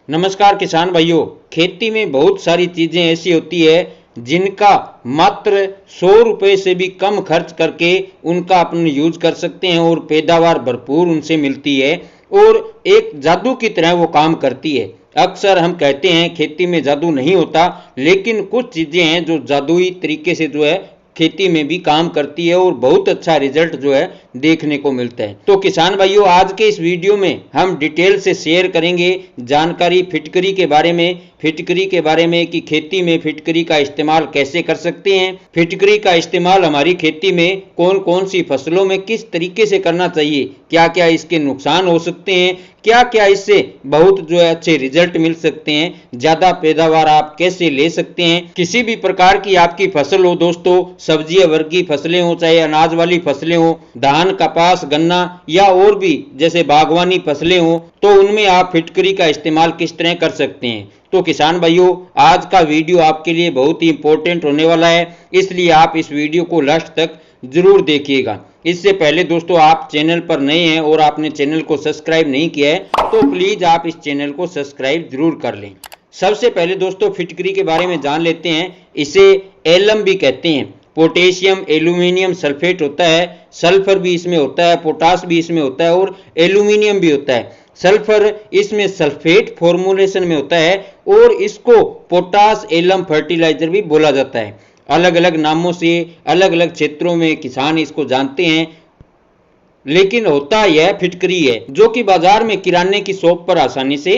नमस्कार किसान भाइयों। खेती में बहुत सारी चीजें ऐसी होती है जिनका मात्र 100 रुपए से भी कम खर्च करके उनका अपन यूज कर सकते हैं और पैदावार भरपूर उनसे मिलती है और एक जादू की तरह वो काम करती है। अक्सर हम कहते हैं खेती में जादू नहीं होता, लेकिन कुछ चीजें हैं जो जादुई तरीके से खेती में भी काम करती है और बहुत अच्छा रिजल्ट देखने को मिलता है। तो किसान भाइयों, आज के इस वीडियो में हम डिटेल से शेयर करेंगे जानकारी फिटकरी के बारे में कि खेती में फिटकरी का इस्तेमाल कैसे कर सकते हैं, फिटकरी का इस्तेमाल हमारी खेती में कौन कौन सी फसलों में किस तरीके से करना चाहिए, क्या क्या इसके नुकसान हो सकते हैं, क्या क्या इससे बहुत अच्छे रिजल्ट मिल सकते हैं, ज्यादा पैदावार आप कैसे ले सकते हैं। किसी भी प्रकार की आपकी फसल हो दोस्तों, सब्जी वर्ग की फसलें हो, चाहे अनाज वाली फसलें हो, धान कपास गन्ना या और भी जैसे बागवानी फसलें हो, तो उनमें आप फिटकरी का इस्तेमाल किस तरह कर सकते हैं। तो किसान भाइयों, आज का वीडियो आपके लिए बहुत ही इंपॉर्टेंट होने वाला है, इसलिए आप इस वीडियो को लास्ट तक जरूर देखिएगा। इससे पहले दोस्तों, आप चैनल पर नए हैं और आपने चैनल को सब्सक्राइब नहीं किया है तो प्लीज आप इस चैनल को सब्सक्राइब जरूर कर लें। सबसे पहले दोस्तों फिटकरी के बारे में जान लेते हैं। इसे एलम भी कहते हैं। पोटेशियम एल्यूमिनियम सल्फेट होता है, सल्फर भी इसमें होता है, पोटास भी इसमें होता है और एल्यूमिनियम भी होता है। सल्फर इसमें सल्फेट फॉर्मुलेशन में होता है और इसको पोटास एलम फर्टिलाइजर भी बोला जाता है। अलग अलग नामों से अलग अलग क्षेत्रों में किसान इसको जानते हैं, लेकिन होता यह फिटकरी है जो कि बाजार में किराने की शॉप पर आसानी से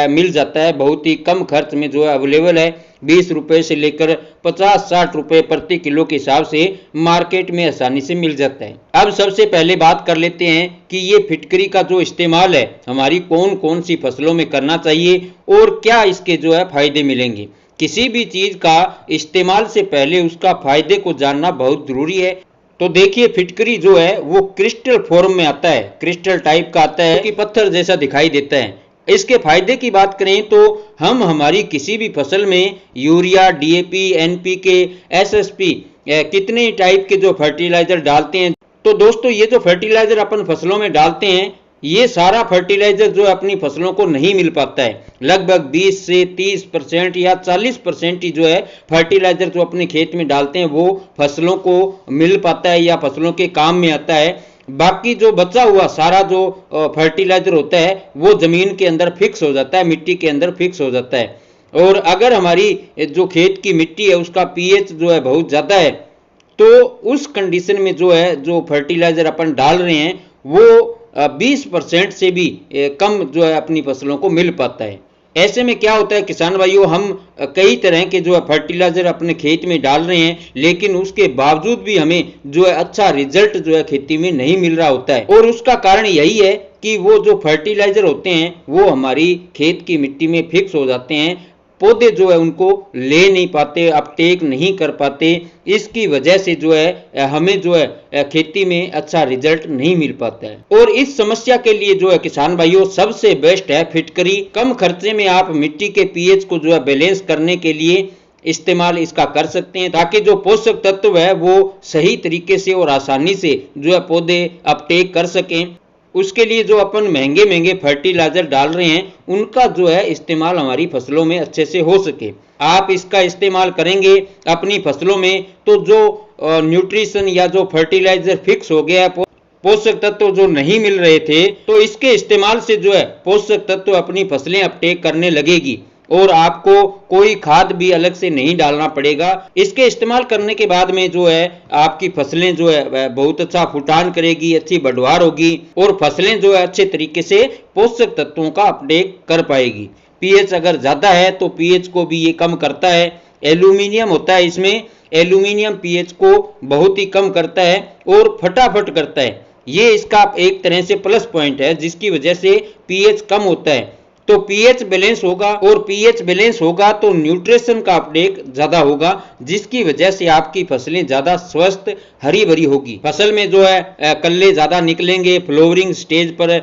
मिल जाता है। बहुत ही कम खर्च में अवेलेबल है। 20 रुपए से लेकर 50-60 रुपए प्रति किलो के हिसाब से मार्केट में आसानी से मिल जाता है। अब सबसे पहले बात कर लेते हैं कि ये फिटकरी का जो इस्तेमाल है हमारी कौन कौन सी फसलों में करना चाहिए और क्या इसके फायदे मिलेंगे। किसी भी चीज का इस्तेमाल से पहले उसका फायदे को जानना बहुत जरूरी है। तो देखिए, फिटकरी वो क्रिस्टल फॉर्म में आता है, क्रिस्टल टाइप का आता है कि पत्थर जैसा दिखाई देता है। इसके फायदे की बात करें तो हम हमारी किसी भी फसल में यूरिया, डीएपी, एनपीके, एसएसपी कितने टाइप के फर्टिलाइजर डालते हैं। तो दोस्तों, ये जो फर्टिलाइजर अपन फसलों में डालते हैं, ये सारा फर्टिलाइजर अपनी फसलों को नहीं मिल पाता है। लगभग 20 से 30% या 40% ही फर्टिलाइजर अपने खेत में डालते हैं वो फसलों को मिल पाता है या फसलों के काम में आता है। बाकी जो बचा हुआ सारा फर्टिलाइजर होता है वो जमीन के अंदर फिक्स हो जाता है, मिट्टी के अंदर फिक्स हो जाता है। और अगर हमारी जो खेत की मिट्टी है उसका पीएच बहुत ज्यादा है, तो उस कंडीशन में जो फर्टिलाइजर अपन डाल रहे हैं वो 20% से भी कम अपनी फसलों को मिल पाता है। ऐसे में क्या होता है किसान भाइयों, हम कई तरह के फर्टिलाइजर अपने खेत में डाल रहे हैं, लेकिन उसके बावजूद भी हमें अच्छा रिजल्ट खेती में नहीं मिल रहा होता है। और उसका कारण यही है कि वो जो फर्टिलाइजर होते हैं वो हमारी खेत की मिट्टी में फिक्स हो जाते हैं, पौधे उनको ले नहीं पाते, अपटेक नहीं कर पाते। इसकी वजह से हमें खेती में अच्छा रिजल्ट नहीं मिल पाता है। और इस समस्या के लिए किसान भाइयों सबसे बेस्ट है फिटकरी। कम खर्चे में आप मिट्टी के पीएच को बैलेंस करने के लिए इस्तेमाल इसका कर सकते हैं, ताकि जो पोषक तत्व है वो सही तरीके से और आसानी से पौधे अपटेक कर सकें। उसके लिए जो अपन महंगे महंगे फर्टिलाइजर डाल रहे हैं उनका इस्तेमाल हमारी फसलों में अच्छे से हो सके। आप इसका इस्तेमाल करेंगे अपनी फसलों में तो जो न्यूट्रिशन या जो फर्टिलाइजर फिक्स हो गया है, पोषक तत्व जो नहीं मिल रहे थे, तो इसके इस्तेमाल से पोषक तत्व अपनी फसलें अपटेक करने लगेगी और आपको कोई खाद भी अलग से नहीं डालना पड़ेगा। इसके इस्तेमाल करने के बाद में आपकी फसलें बहुत अच्छा फुटान करेगी, अच्छी बढ़वार होगी और फसलें अच्छे तरीके से पोषक तत्वों का अपटेक कर पाएगी। पीएच अगर ज्यादा है तो पीएच को भी ये कम करता है। एल्यूमिनियम होता है इसमें, एल्यूमिनियम पीएच को बहुत ही कम करता है और फटाफट करता है। ये इसका एक तरह से प्लस पॉइंट है, जिसकी वजह से पीएच कम होता है। तो पीएच बैलेंस होगा और पीएच बैलेंस होगा तो न्यूट्रिशन का अपटेक ज्यादा होगा, जिसकी वजह से आपकी फसलें ज्यादा स्वस्थ हरी भरी होगी। फसल में कल्ले ज्यादा निकलेंगे, फ्लोवरिंग स्टेज पर,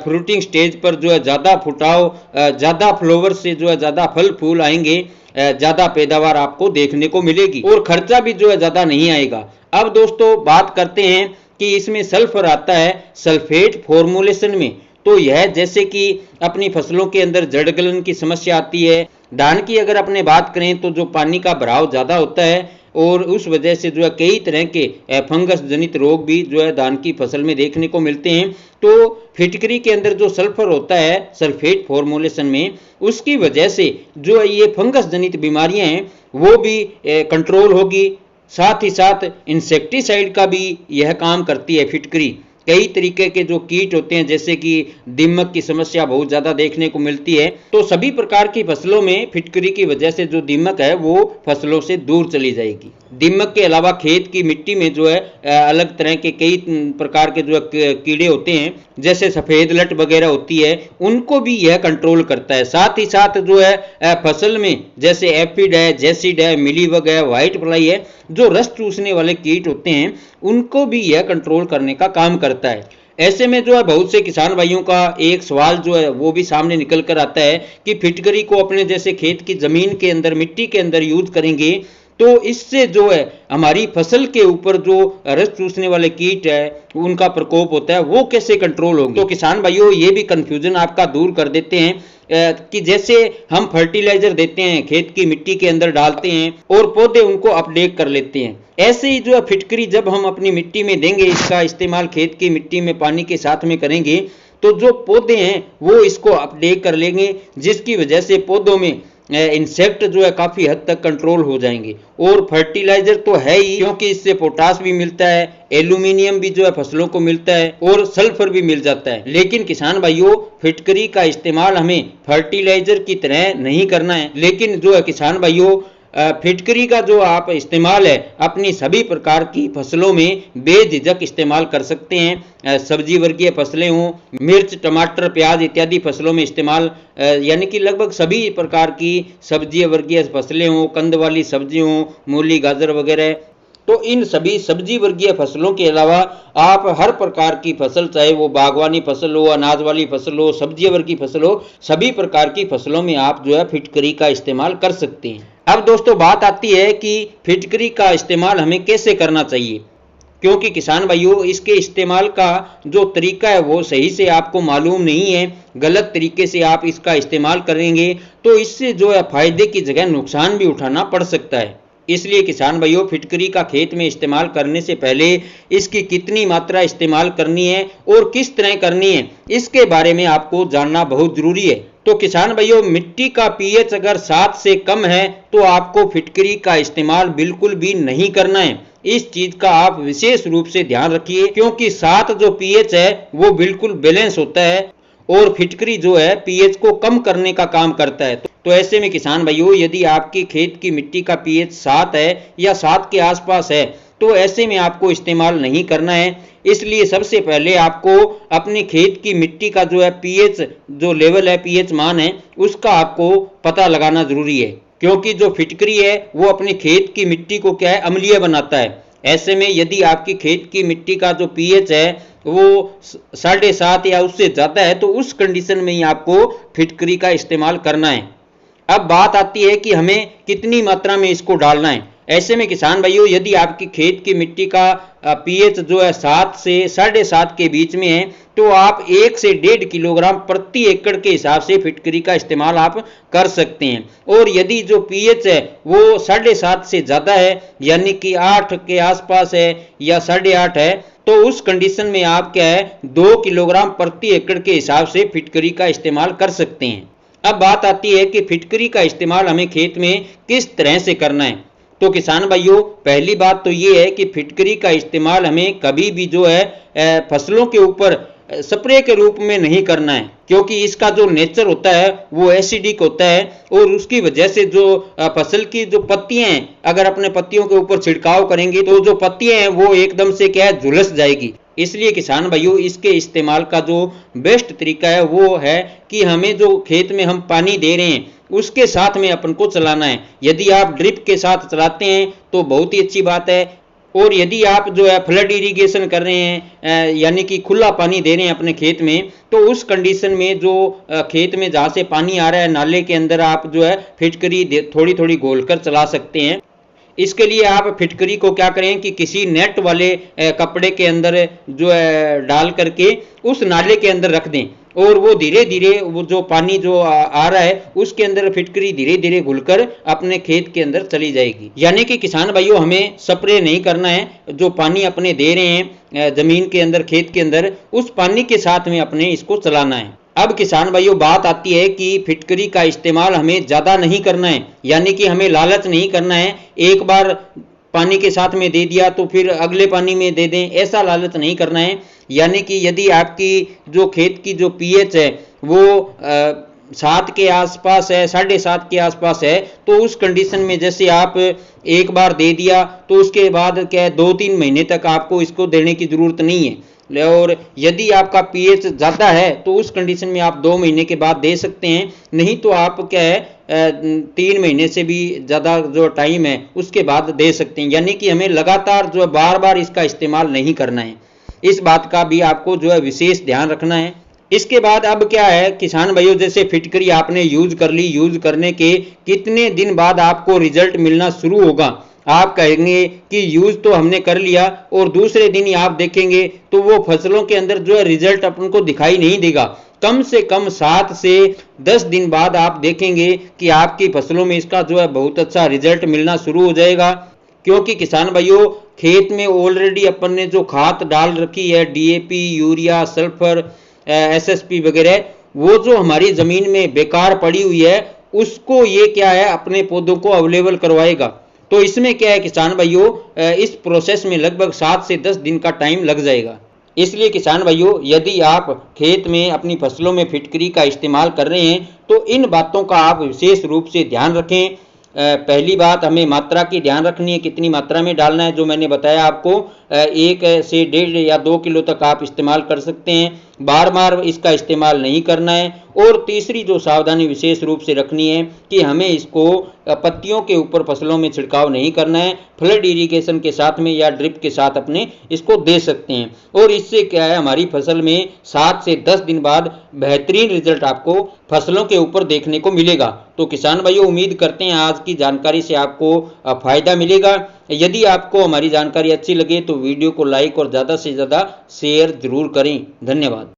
फ्रूटिंग स्टेज पर ज्यादा फुटाव, ज्यादा फ्लोवर से ज्यादा फल फूल आएंगे, ज्यादा पैदावार आपको देखने को मिलेगी और खर्चा भी ज्यादा नहीं आएगा। अब दोस्तों बात करते हैं कि इसमें सल्फर आता है सल्फेट फॉर्मुलेशन में। तो यह जैसे कि अपनी फसलों के अंदर जड़गलन की समस्या आती है। धान की अगर अपने बात करें तो जो पानी का भराव ज़्यादा होता है और उस वजह से जो है कई तरह के फंगस जनित रोग भी जो है धान की फसल में देखने को मिलते हैं। तो फिटकरी के अंदर जो सल्फर होता है सल्फेट फॉर्मुलेशन में, उसकी वजह से जो है ये फंगस जनित बीमारियां हैं वो भी कंट्रोल होगी। साथ ही साथ इंसेक्टिसाइड का भी यह काम करती है फिटकरी। कई तरीके के जो कीट होते हैं जैसे कि दीमक की समस्या बहुत ज़्यादा देखने को मिलती है, तो सभी प्रकार की फसलों में फिटकरी की वजह से जो दीमक है वो फसलों से दूर चली जाएगी। दीमक के अलावा खेत की मिट्टी में जो है अलग तरह के कई प्रकार के जो है कीड़े होते हैं जैसे सफ़ेद लट वगैरह होती है, उनको भी यह कंट्रोल करता है। साथ ही साथ जो है फसल में जैसे एफिड है, जैसिड है, मिलीबग है, व्हाइट फ्लाई है, जो रस चूसने वाले कीट होते हैं उनको भी यह कंट्रोल करने का काम करता है। ऐसे में जो है बहुत से किसान भाइयों का एक सवाल जो है वो भी सामने निकल कर आता है कि फिटकरी को अपने जैसे खेत की जमीन के अंदर मिट्टी के अंदर यूज करेंगे तो इससे जो है हमारी फसल के ऊपर जो रस चूसने वाले कीट है उनका प्रकोप होता है वो कैसे कंट्रोल होंगे। तो किसान भाइयों ये भी कंफ्यूजन आपका दूर कर देते हैं कि जैसे हम फर्टिलाइजर देते हैं खेत की मिट्टी के अंदर डालते हैं और पौधे उनको अपडेट कर लेते हैं, ऐसे ही जो है फिटकरी जब हम अपनी मिट्टी में देंगे, इसका इस्तेमाल खेत की मिट्टी में पानी के साथ में करेंगे तो जो पौधे हैं वो इसको अपडेट कर लेंगे, जिसकी वजह से पौधों में इंसेक्ट जो है काफी हद तक कंट्रोल हो जाएंगे। और फर्टिलाइजर तो है ही क्योंकि इससे पोटास भी मिलता है, एल्यूमिनियम भी जो है फसलों को मिलता है और सल्फर भी मिल जाता है। लेकिन किसान भाइयों फिटकरी का इस्तेमाल हमें फर्टिलाइजर की तरह नहीं करना है, लेकिन जो है किसान भाइयों फिटकरी का जो आप इस्तेमाल है अपनी सभी प्रकार की फसलों में बेझिझक इस्तेमाल कर सकते हैं। सब्जी वर्गीय फसलें हों, मिर्च, टमाटर, प्याज इत्यादि फसलों में इस्तेमाल यानी कि लगभग सभी प्रकार की सब्जी वर्गीय फसलें हों, कंद वाली सब्जी हों, मूली, गाजर वगैरह, तो इन सभी सब्जी वर्गीय फसलों के अलावा आप हर प्रकार की फसल, चाहे वो बागवानी फसल हो, अनाज वाली फसल हो, सब्जी वर्गीय फसल हो, सभी प्रकार की फसलों में आप जो है फिटकरी का इस्तेमाल कर सकते हैं। अब दोस्तों बात आती है कि फिटकरी का इस्तेमाल हमें कैसे करना चाहिए, क्योंकि किसान भाइयों इसके इस्तेमाल का जो तरीका है वो सही से आपको मालूम नहीं है। गलत तरीके से आप इसका इस्तेमाल करेंगे तो इससे जो है फायदे की जगह नुकसान भी उठाना पड़ सकता है। इसलिए किसान भाइयों फिटकरी का खेत में इस्तेमाल करने से पहले इसकी कितनी मात्रा इस्तेमाल करनी है और किस तरह करनी है इसके बारे में आपको जानना बहुत जरूरी है। तो किसान भाइयों मिट्टी का पीएच अगर 7 से कम है तो आपको फिटकरी का इस्तेमाल बिल्कुल भी नहीं करना है। इस चीज का आप विशेष रूप से ध्यान रखिए, क्योंकि 7 जो पीएच है वो बिल्कुल बैलेंस होता है और फिटकरी जो है पीएच को कम करने का काम करता है। तो ऐसे में किसान भाइयों यदि आपकी खेत की मिट्टी का पीएच 7 है या 7 के आसपास है तो ऐसे में आपको इस्तेमाल नहीं करना है। इसलिए सबसे पहले आपको अपने खेत की मिट्टी का जो है पीएच जो लेवल है, पीएच मान है, उसका आपको पता लगाना जरूरी है, क्योंकि जो फिटकरी है वो अपने खेत की मिट्टी को क्या है अम्लीय बनाता है। ऐसे में यदि आपकी खेत की मिट्टी का जो पीएच है वो 7.5 या उससे ज्यादा है तो उस कंडीशन में ही आपको फिटकरी का इस्तेमाल करना है। अब बात आती है कि हमें कितनी मात्रा में इसको डालना है। ऐसे में किसान भाइयों यदि आपकी खेत की मिट्टी का पीएच जो है 7 से 7.5 के बीच में है तो आप 1 से 1.5 किलोग्राम प्रति एकड़ के हिसाब से फिटकरी का इस्तेमाल आप कर सकते हैं। और यदि जो पीएच है वो 7.5 से ज्यादा है यानी कि 8 के आसपास है या 8.5 है तो उस कंडीशन में आप क्या है 2 किलोग्राम प्रति एकड़ के हिसाब से फिटकरी का इस्तेमाल कर सकते हैं। अब बात आती है कि फिटकरी का इस्तेमाल हमें खेत में किस तरह से करना है। तो किसान भाइयों पहली बात तो ये है कि फिटकरी का इस्तेमाल हमें कभी भी जो है फसलों के ऊपर स्प्रे के रूप में नहीं करना है, क्योंकि इसका जो नेचर होता है वो एसिडिक होता है और उसकी वजह से जो फसल की जो पत्तियां हैं अगर अपने पत्तियों के ऊपर छिड़काव करेंगे तो जो पत्तियां हैं वो एकदम से क्या है झुलस जाएगी। इसलिए किसान भाइयों इसके इस्तेमाल का जो बेस्ट तरीका है वो है कि हमें जो खेत में हम पानी दे रहे हैं उसके साथ में अपन को चलाना है। यदि आप ड्रिप के साथ चलाते हैं तो बहुत ही अच्छी बात है, और यदि आप जो है फ्लड इरिगेशन कर रहे हैं यानी कि खुला पानी दे रहे हैं अपने खेत में तो उस कंडीशन में जो खेत में जहाँ से पानी आ रहा है नाले के अंदर आप जो है फिटकरी थोड़ी थोड़ी घोल कर चला सकते हैं। इसके लिए आप फिटकरी को क्या करें कि किसी नेट वाले कपड़े के अंदर जो है डाल करके उस नाले के अंदर रख दें और वो धीरे धीरे वो जो पानी जो आ रहा है उसके अंदर फिटकरी धीरे धीरे घुलकर अपने खेत के अंदर चली जाएगी। यानी कि किसान भाइयों हमें स्प्रे नहीं करना है, जो पानी अपने दे रहे हैं जमीन के अंदर खेत के अंदर उस पानी के साथ में अपने इसको चलाना है। अब किसान भाइयों बात आती है कि फिटकरी का इस्तेमाल हमें ज्यादा नहीं करना है, यानी कि हमें लालच नहीं करना है एक बार पानी के साथ में दे दिया तो फिर अगले पानी में दे दें, ऐसा लालच नहीं करना है। यानी कि यदि आपकी जो खेत की जो पीएच है वो 7 के आसपास है, 7.5 के आसपास है, तो उस कंडीशन में जैसे आप एक बार दे दिया तो उसके बाद क्या है 2-3 महीने तक आपको इसको देने की जरूरत नहीं है। और यदि आपका पीएच ज़्यादा है तो उस कंडीशन में आप 2 महीने के बाद दे सकते हैं, नहीं तो आप क्या है 3 महीने से भी ज़्यादा जो टाइम है उसके बाद दे सकते हैं। यानी कि हमें लगातार जो बार बार इसका इस्तेमाल नहीं करना है, इस बात का भी आपको जो है विशेष ध्यान रखना है। इसके बाद अब क्या है किसान भाइयों, जैसे फिटकरी आपने यूज कर ली, यूज करने के कितने दिन बाद आपको रिजल्ट मिलना शुरू होगा। आप कहेंगे कि यूज तो हमने कर लिया और दूसरे दिन ही आप देखेंगे तो वो फसलों के अंदर जो है रिजल्ट अपन को दिखाई नहीं देगा। कम से कम 7 से 10 दिन बाद आप देखेंगे कि आपकी फसलों में इसका जो है बहुत अच्छा रिजल्ट मिलना शुरू हो जाएगा। क्योंकि किसान भाइयों खेत में ऑलरेडी अपन ने जो खाद डाल रखी है डीएपी, यूरिया, सल्फर, एसएसपी वगैरह, वो जो हमारी जमीन में बेकार पड़ी हुई है उसको ये क्या है अपने पौधों को अवेलेबल करवाएगा। तो इसमें क्या है किसान भाइयों इस प्रोसेस में लगभग 7 से 10 दिन का टाइम लग जाएगा। इसलिए किसान भाइयों यदि आप खेत में अपनी फसलों में फिटकरी का इस्तेमाल कर रहे हैं तो इन बातों का आप विशेष रूप से ध्यान रखें। पहली बात हमें मात्रा की ध्यान रखनी है, कितनी मात्रा में डालना है, जो मैंने बताया आपको 1 से 1.5 या 2 किलो तक आप इस्तेमाल कर सकते हैं, बार बार इसका इस्तेमाल नहीं करना है। और तीसरी जो सावधानी विशेष रूप से रखनी है कि हमें इसको पत्तियों के ऊपर फसलों में छिड़काव नहीं करना है, फ्लड इरिगेशन के साथ में या ड्रिप के साथ अपने इसको दे सकते हैं। और इससे क्या है हमारी फसल में 7 से 10 दिन बाद बेहतरीन रिजल्ट आपको फसलों के ऊपर देखने को मिलेगा। तो किसान भाइयों उम्मीद करते हैं आज की जानकारी से आपको फायदा मिलेगा। यदि आपको हमारी जानकारी अच्छी लगे तो वीडियो को लाइक और ज़्यादा से ज़्यादा शेयर जरूर करें। धन्यवाद।